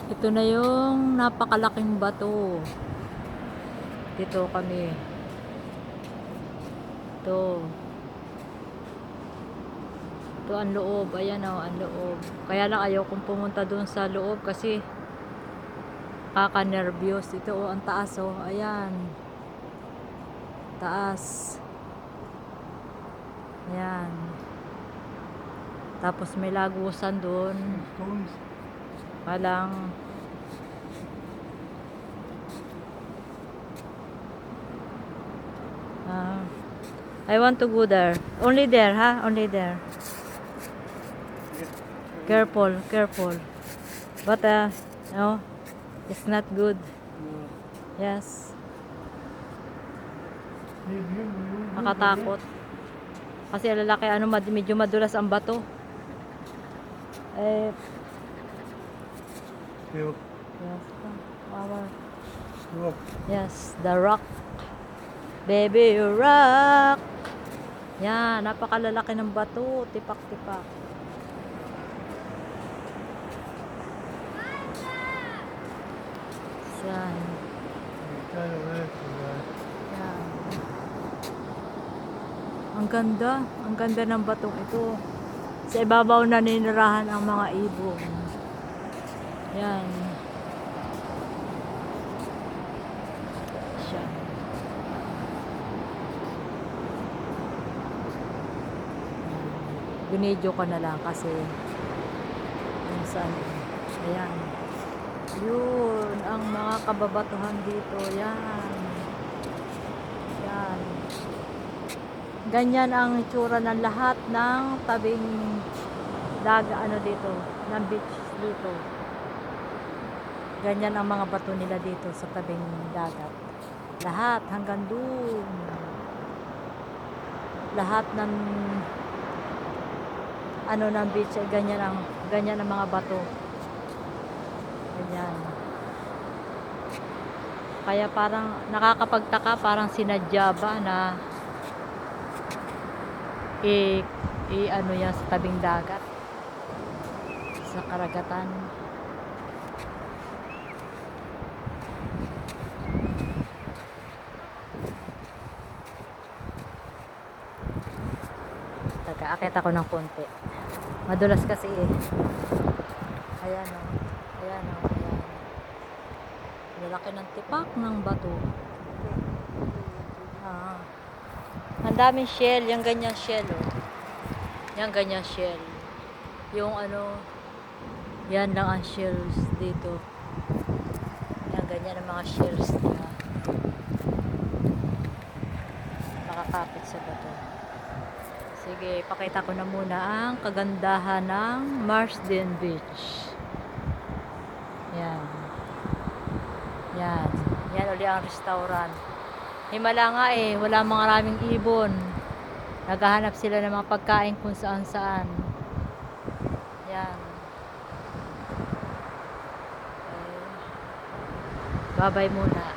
Ito na yung napakalaking bato. Dito kami. Ito. Ito ang loob. Ayan o, ang loob. Kaya lang ayaw kong pumunta doon sa loob kasi kaka-nervyos. Ito o, ang taas o. Ayan. Taas. Ayan. Tapos may lagusan doon. Walang I want to go there. Only there, ha? Only there. Careful, careful. But no, it's not good. Yes. Makatakot. Kasi lalaki medyo madulas ang bato. Eh, yes. Yes, the rock. Baby, you rock. Yan, napakalalaki ng bato. Tipak-tipak. Yan. Yan. Ang ganda. Ang ganda ng batong ito. Sa ibabaw na ninirahan ang mga ibon. Yan. Siya. Binidyo ko na lang kasi saan. Ayan. Yun. Ang mga kababatuhan dito. Yan. Yan. Ganyan ang itsura ng lahat ng tabing dito, ng beach dito. Ganyan ang mga bato nila dito sa tabing dagat. Lahat hanggang doon. Lahat ng ng beach ay ganyan ang mga bato. Ganyan. Kaya parang nakakapagtaka, parang sinadya ba na ano yan sa tabing dagat, sa karagatan. Akit ako ng konti. Madulas kasi eh. Ayan o. Ayan o. Ayan. Lalaki ng tipak ng bato. Ang daming shell. Yung ganyan shell o. Yung ganyan shell. Yung yan lang ang shells dito. Yan ganyan ang mga shells nila. Nakakapit sa bato. Sige, pakita ko na muna ang kagandahan ng Marsden Beach. Yan. Yan. Yan uli ang restaurant. Himala nga eh, wala maraming ibon. Naghahanap sila ng mga pagkain kung saan saan. Yan. Okay. Bye-bye muna.